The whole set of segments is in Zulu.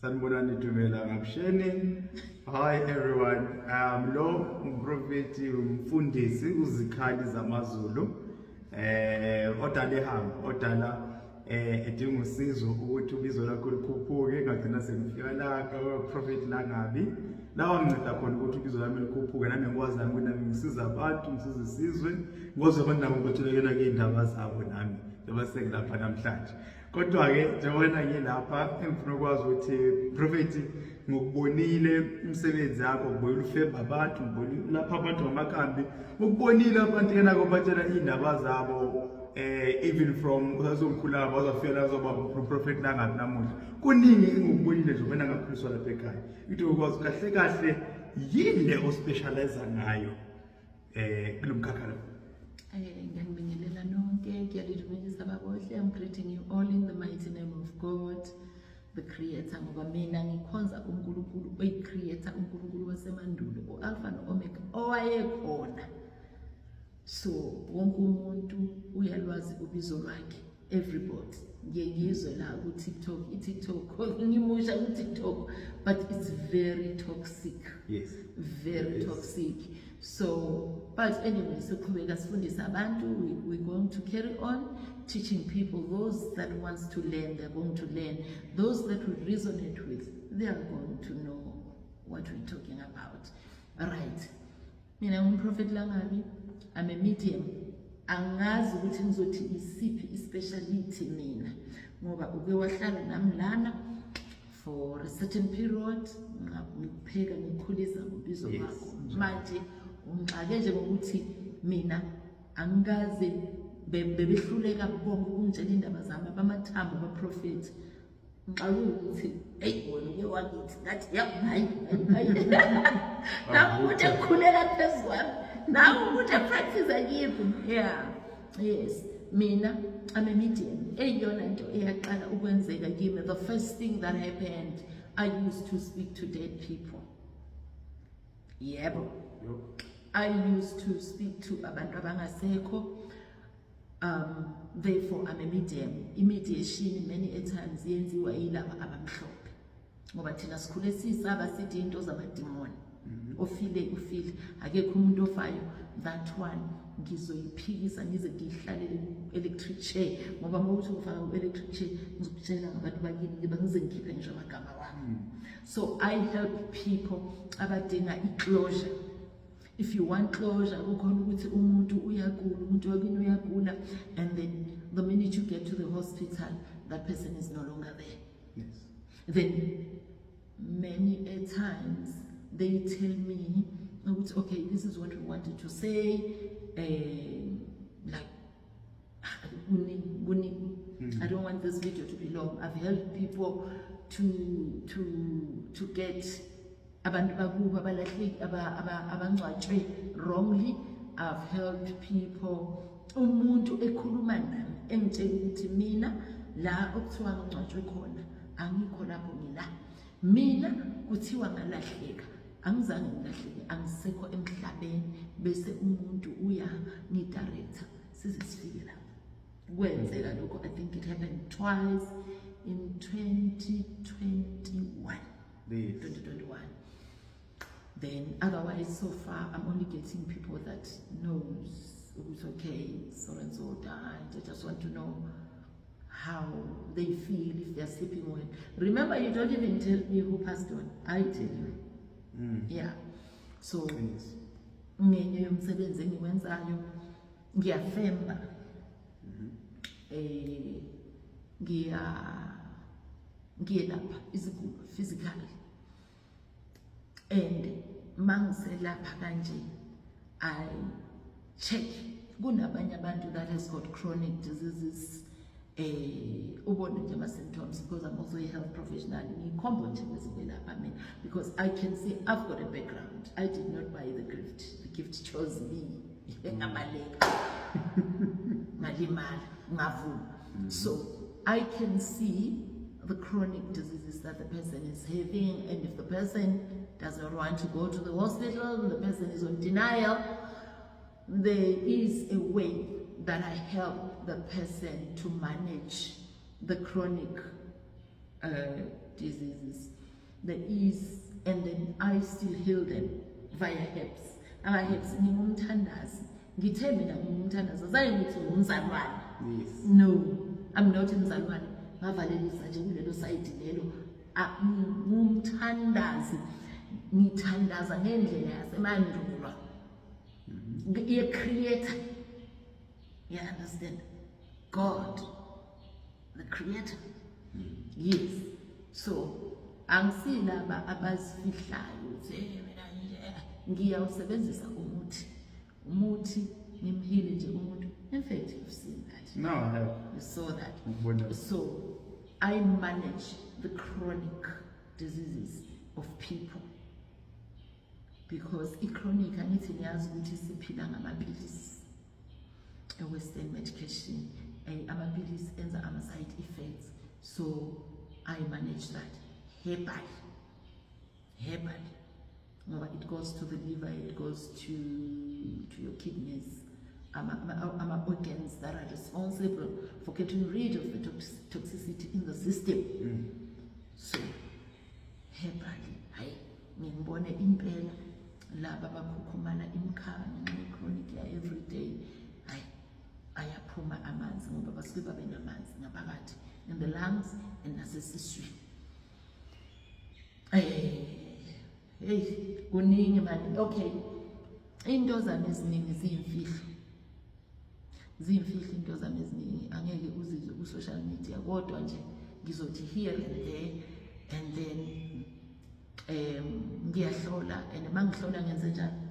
Sanibonani Dumela Ngabsheni. Hi everyone. Lo umprofeti umfundisi uzikhali zamaZulu. Odala ehamba, odala edinga usizo ukuthi ubizo lakho likhuphuke ngagcina sengifika la prophet Langabi. Lawa nginceda khona ukuthi ubizo lami likhuphuke nami ngikwazi nami ukuthi nami ngisiza abantu, ngisiza isizwe, ngikwazi abantu nabo bethelekela ke indaba zabo nami. Njengoba sengilapha namhlanje. Kodwa ke njengoba ngilapha engifuna ukwazi ukuthi prophet ngokubonile umsebenzi yakho, ngibonile ufemba abantu, ngibonile lapha abantu ngamakhambi, ukubonile abantu ke nako batshela indaba zabo even from uzomkhulaba wazafika la uzoba prophet Langabi namuhla. Kuningi engikubonile nje mina ngakhuliswa lapha ekhaya. Into ukwazi kahle kahle yini le ospecialize ngayo kulomkhakha lo. Ngiyabingelela nonke, ngiyalidumisa babohle. I'm greeting you all in the mighty name of God, the creator. Ngoba mina ngikhonza uNkulunkulu oyi-creator, uNkulunkulu wasemandulo, uAlpha noOmega owayekhona. So wonke umuntu uyalwazi ubizo lwakhe, everybody. Ngiyizwe la ku TikTok, ngimusha ku TikTok, but it's very toxic. Yes. Very toxic. So, but anyway, so sifundisa abantu, we're going to carry on teaching people. Those that wants to learn, they're going to learn. Those that we resonate with, they are going to know what we're talking about. All right. Mina Prophet Langabi, I'm a medium. Angazi ukuthi ngizothi isiphi ispeciality mina. Ngoba uke wahlala nami lana for a certain period, ngipheka ngikhulisa ubizo wakho. Manje ungixake nje ngokuthi mina angikaze bebehluleka bonke ukungitshela indaba zami abamathambo abaprofeti. Ngixake ukuthi hey wena uke wakithi ngathi hayi nawe ukuthi ekukhulela phezulu nawe ukuthi practice akibi. Yes, mina I'm a medium. Eyona nto eyaqala ukwenzeka kimi, the first thing that happened, I used to speak to dead people. Yebo. I used to speak to abantu abangasekho. Therefore I'm a medium. Mediation many a times yenziwa yilaba abamhlophe. Ngoba thina sikhule sisaba sithi into zamademoni. Ufile akekho umuntu ofayo. That one ngizoyiphikisa ngize ngihlalele electric chair ngoba mawuthi ufaka electric chair ngizokutshela ngabantu bakini ngiba ngize ngikhiphe ngisho amagama wami. So I help people abadinga iclosure. If you want closure, kukhona ukuthi umuntu uyagula, umuntu wakini uyagula, and then the minute you get to the hospital, that person is no longer there. Yes. Then many a times they tell me, okay, this is what we wanted to say, like, I don't want this video to be long. I've helped people to get abantu bakuba abalahleki abangcwatshwe wrongly. I've helped people. Umuntu ekhuluma nami engitshela ukuthi mina la okuthiwa ngcwatshwe khona angikho lapho ngila. Mina kuthiwa ngalahleka. Angizange ngilahleke, angisekho emhlabeni bese umuntu uya ngidirector size sifike la. Kwenzeka lokho, I think it happened twice in 2021. 2021. Then otherwise so far I'm only getting people that knows it's okay, so and so died. I just want to know how they feel, if they're sleeping well. Remember, you don't even tell me who passed on. I tell you. Yeah. So ngenye yomsebenzi engiwenzayo ngiyafemba ngiyelapha iziguli physically, and mangiselapha kanje I check kunabanye abantu that has got chronic diseases, ubone nje ama-symptoms, because I'm also a health professional. Because I can say I've got a background. I did not buy the gift. The gift chose me. So I can see the chronic diseases that the person is having, and if the person doesn't want to go to the hospital, the person is on denial, there is a way that I help the person to manage the chronic diseases. there is, and then I still heal them via herbs. Ama-herbs ngingumthandazi, ngithe mina ngingumthandazi, zange ngithi ngumzalwane. Yes. No, I'm not umzalwane. Ngavalelisa nje kulelo side lelo. Ngumthandazi, ngithandaza ngendlela yasemandulo. Ye creator. You understand? God, the creator. Yes. So angisilaba abazifihlayo ukuthi ngiyawusebenzisa umuthi ngimhile nje umuntu. In fact, you've seen that. No, I have. You saw that. Wonderful. So I manage the chronic diseases of people, because chronic angithi niyazi ukuthi siphila ngamapilisi, a western medication, amapilisi enza ama side effects. So I manage that herbally. It goes to the liver, it goes to your kidneys, organs that are responsible for getting rid of the toxicity in the system. So herbally, hayi ngimbone impela laba bakhukhumala imkhaya chronic ya every day, hayi ayaphuma amanzi ngoba basuke babe namanzi ngaphakathi in the lungs and nasesiswini. Hey, kuningi manje. Okay, into zami eziningi ziyimfihlo into zami eziningi, angeke uzizwe ku social media, kodwa nje ngizothi here and there, and then ngiyahlola, and mangihlola ngenze njani?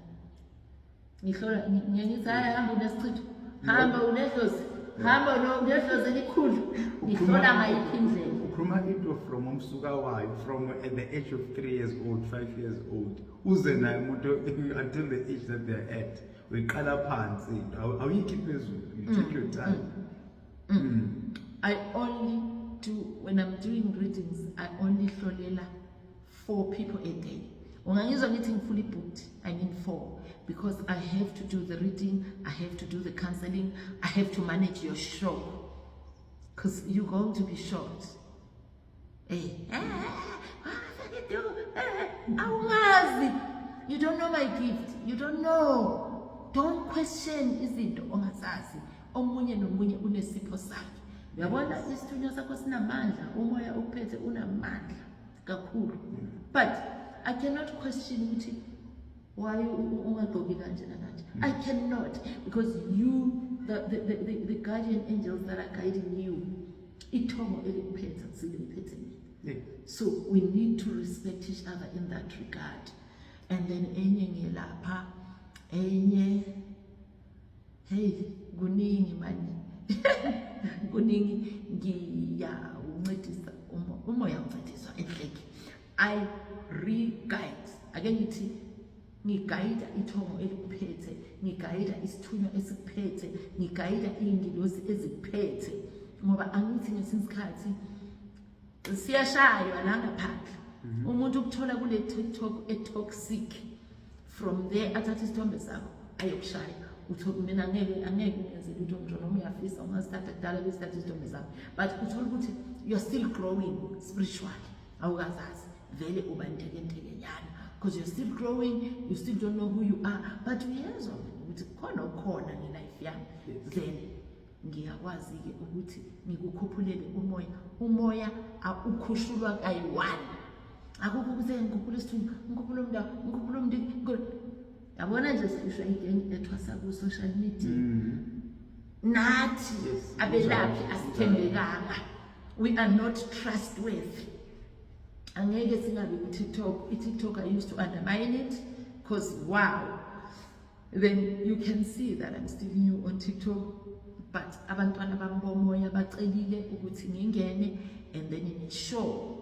Ngihlola ngithi hayi hamba unesichitho, hamba unehlozi, hamba unehlozi elikhulu, ngihlola ngayiphi indlela. Ukhuluma into from umsuka wayo, from at the age of 3 years old, 5 years old, uze naye umuntu until the age that they're at. Uyiqala phansi into awuyikhiphe phezulu, you take your time. I only do, when I'm doing readings, I only hlolela 4 people a day. Ungangizwa ngithi fully booked, I mean 4, because I have to do the reading, I have to do the counseling, I have to manage your show, because you're going to be shocked. You don't know my gift, you don't know. Don't question izinto ongazazi. Omunye nomunye unesipho sakhe. Uyabona isithunywa sakho sinamandla, umoya uphethe unamandla kakhulu. But I cannot question ukuthi why ungagqoki kanje nakanje. I cannot, because you, the guardian angels that are guiding you, ithomo elikuphethe siliphethe mina. So we need to respect each other in that regard. And then enye ngelapha, enye, hey, kuningi mani. Kuningi ngiya uncedisa umoya uncedisa enhleki. I re-guide. Again ngithi ngiguide ithomo elikuphethe, ngiguide isithunywa esikuphethe, ngiguide ingilosi ezikuphethe. Ngoba angithi ngesinsikhathi siyashaywa la ngaphandle. Umuntu ukuthola kule TikTok toxic, from there athatha isithombe sakho ayokushaya. Uthola mina angeke ngenze lutho ngisho noma uyafisa ungasithatha kudala besithatha isithombe sakho, but uthola ukuthi you're still growing spiritually. Awukazazi vele ubantekentekenyana, because you're still growing, you still don't know who you are, but uyezwa ukuthi khona ukhona nge-life yami. Then ngiyakwazi ke ukuthi ngikukhuphulele umoya ukhushulwa kayi-1. Akukho ukuthi ngikhuphule isithunywa, ngikhuphule umuntu, yabona nje sifishwa igeng ethwasa ku social media. Nathi abelaphi asithembekanga, we are not trustworthy. Angeke singabe ku-TikTok. I-TikTok I used to undermine it, because wow, then you can see that I'm still new on TikTok. But abantwana bambomoya bacelile ukuthi ngingene, and then in a show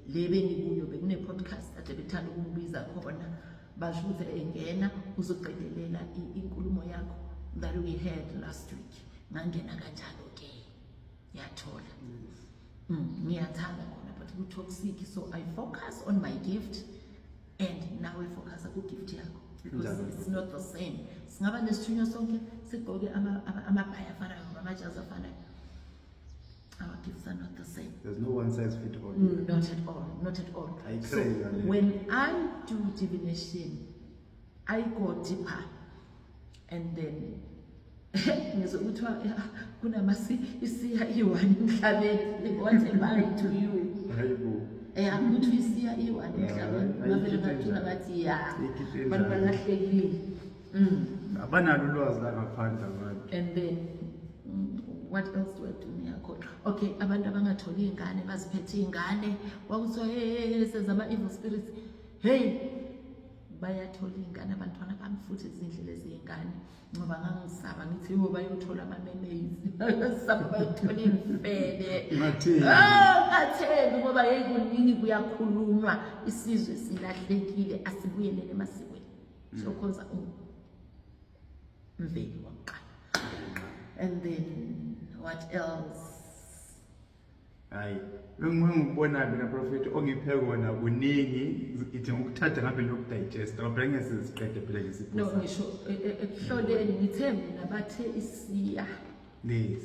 lebe ngikuyo bekune podcast ade bethanda ukungibiza khona, basho ukuthi engena uzoqedelela inkulumo yakho that we had last week. Ngangena kanjalo ke yathola ngiyathanda khona, but ku toxic. So I focus on my gift, and now I focus on gift yakho, because it's not the same. Singaba nesithunywa sonke sigqoke amabhaya afanayo, amajazi afanayo. gifts are not the same. There's no one size fit all. Not at all, not at all. I So agree on it. when I do divination, I go deeper, and then ngizokuthiwa kunamasi isiya iwani emhlabeni, what am I to you? Hayibo. Akuthi isiya iwani emhlabeni, mavele ngathula ngathi ya abantu balahlekile. Abanalo ulwazi la ngaphandle abantu. And then what else do I do ngiyakho? Okay, abantu abangatholi ingane baziphethe ingane, wakuthiwa hey sezama evil spirits. Hey, bayathola ingane abantwana bami futhi izindlela ezingane ngoba ngangisaba ngithi yo bayothola ama-memes saba bayothola imfene Ngathini? ngathembi ngoba hey kuningi kuyakhulunywa isizwe silahlekile asibuyelele emasikweni sokhoza umveli waqala. And then what else? Hayi, ngikubona mina prophet ongiphe kona kuningi ithi ngokuthatha ngabe lokudigest ngoba ngeke siziqede phela ngesipho. No, ngisho ekuhloleni ngithe mina bathe isiya Yes.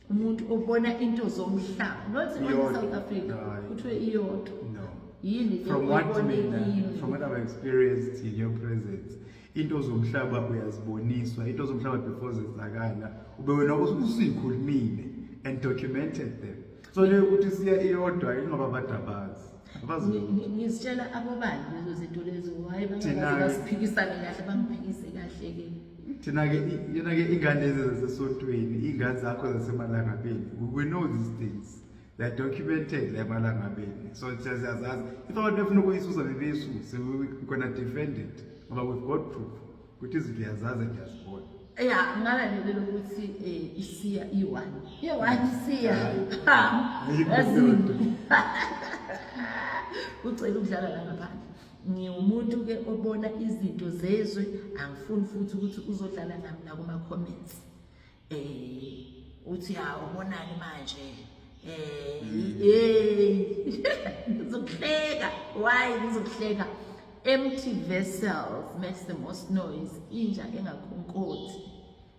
umuntu obona into zomhlaba, not in Iyodwa. South Africa, Hayi. kuthiwe iyodwa. No. Yini From what oyibonekile? I've experienced in your presence, into zomhlaba uyaziboniswa, into zomhlaba before zenzakala, ube wena usikhulumile and documented them. So le ukuthi siya iyodwa ingoba badabazi. Abazi. Ngizitshela abobani lezo zinto lezo, hayi Thina- bangasiphikisane kahle, bangiphikise kahle ke. Thina ke yena ke ingane lezi zasesontweni, ingane zakho zasemalangabeni. We know these things. They are documented la emalangabeni. So siyazazi. If abantu befuna ukuyisusa bebeyisuse, we're going to defend it. Ngoba we've got proof. Ukuthi izinto yazazi ngiyazibona. Yeah, ngalalela ukuthi isiya iwani. Iwani isiya. Ayikho. Ucela ukudlala la ngaphandle. Ngiwumuntu ke obona izinto zezwe, angifuni futhi ukuthi uzodlala nami la kuma comments. Uthi ubonani manje? Ngizokuhleka. Why ngizokuhleka? Empty vessels makes the most noise. Inja engakhonkoti.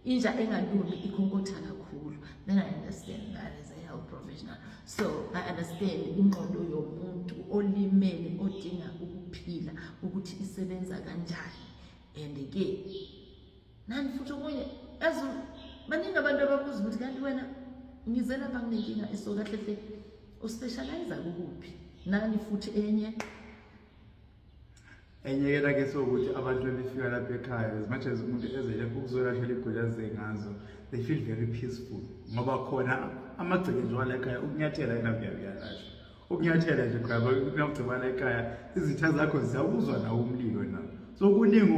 Inja engalumi ikhonkotha kakhulu. Then I understand that as a health professional. So I understand ingqondo yomuntu olimele odinga ukuphila ukuthi isebenza kanjani. And ke nani futhi okunye baningi abantu ababuza ukuthi kanti wena ngize lapha nginenkinga esokahle hle uspecialize kuphi? Nani futhi enye Enyekela ke sokuthi abantu befika lapha ekhaya, as much as umuntu ezele ukuzolahlela igulaze ngazo, they feel very peaceful. Ngoba khona amagceke nje wala ekhaya ukunyathela enabiyalash. Ukunyathela nje khaba kunamgcibala ekhaya, izitha zakho ziyabuzwa na umlilo na. So kuningi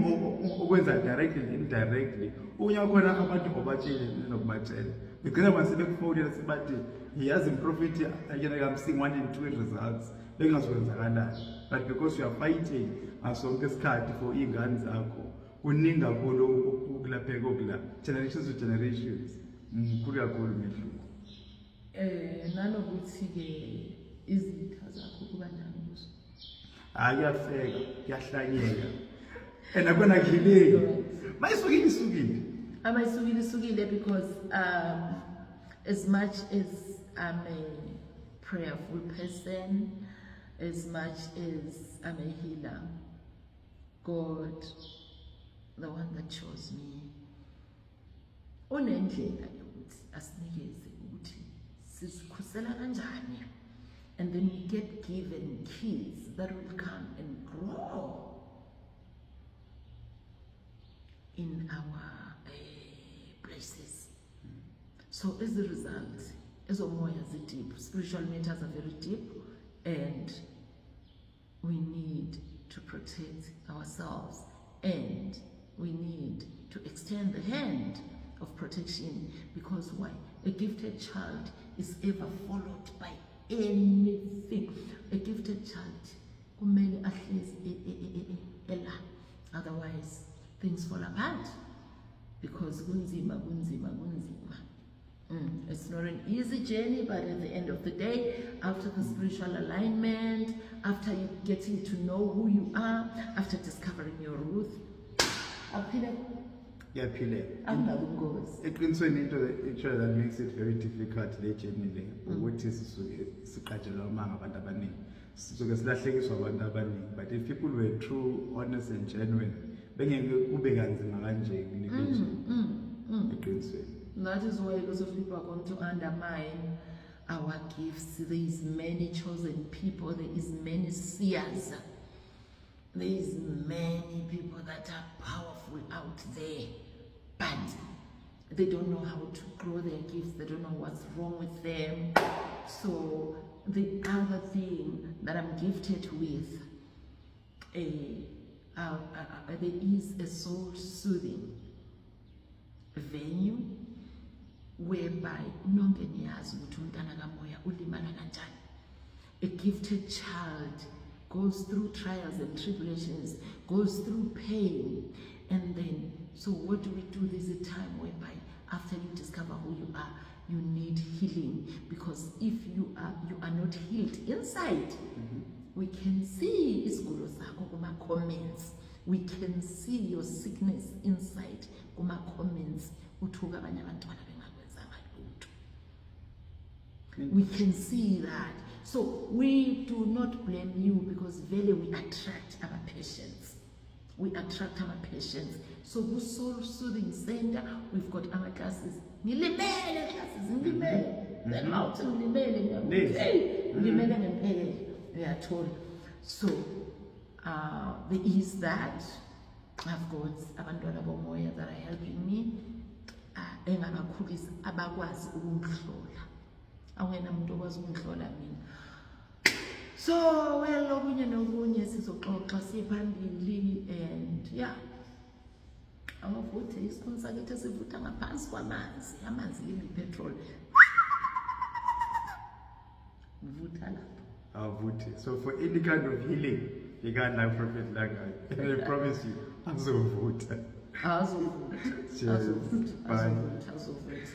okwenza directly and indirectly. Unya khona abantu obatshele nokubatshela. Ngicela manje bekufowunela sibathi yazi improphet ayena kamsing 1 and 2 results. Bengazowenzakalani. But because you are fighting asonke isikhathi for ingane zakho, kuningi kakhulu ukulapheka okula generations to generations. Mkhulu kakhulu mehluko. nanokuthi ke izitha zakho kuba njani kuzo? Ayafeka, yahlanyeka. And akona killing. Mayisukile. Amayisukile because as much as I'm a prayerful person, as much as I'm a healer, God, the one that chose me, unendlela yokuthi asinikeze ukuthi sizikhusela kanjani, and then we get given keys that will come and grow in our places. So as a result, as Omoya is deep, spiritual matters are very deep, and we need to protect ourselves, and we need to extend the hand of protection, because why? A gifted child is ever followed by anything. A gifted child, kumele ahlezi ela, otherwise things fall apart, because kunzima. It's not an easy journey, but at the end of the day, after the spiritual alignment, after you getting to know who you are, after discovering your roots, kuyaphileka. Angabi ingozi. Eqinisweni into that makes it very difficult le journey le ukuthi sisuke siqatshelwa amanga abantu abaningi, sisuke silahlekiswa abantu abaningi, but if people were true, honest and genuine bengeke kube kanzima kanje kuleli eqinisweni. That is why lots of people are going to undermine our gifts. There is many chosen people, there is many seers, there is many people that are powerful out there, but they don't know how to grow their gifts, they don't know what's wrong with them. So the other thing that I'm gifted with, there is a soul soothing venue whereby nonke niyazi ukuthi umntana kamoya ulimala kanjani. A gifted child goes through trials and tribulations, goes through pain, and then, so what do? There's a time whereby after you discover who you are, you need healing, because if you are not healed inside, we can see isigulo zakho kuma comments, we can see your sickness inside kuma comments. Uthuka abanye abantwana bengakwenzanga lutho. We can see that. So we do not blame you, because really we attract our patients. We attract our patients. So the Soul Soothing Center, we've got our classes. Nilimele classes, nilimele. The mountain nilimele. Nilimele ngempela, we are told. So there is that. I've got abantwana bomoya that are helping me. Engabakhulisa abakwazi ukungihlola. Awena muntu okwazi ukungihlola mina. So well okunye nokunye sizoxoxa siphambili, and yeah, awavuthe isponsor kethu sivutha ngaphansi kwamanzi, amanzi yimi petrol. Vutha lapho. Avuthe. So for any kind of healing, you can't like Prophet Lagai. I promise you, azovutha. Azovutha. Cheers. Bye. Azovutha.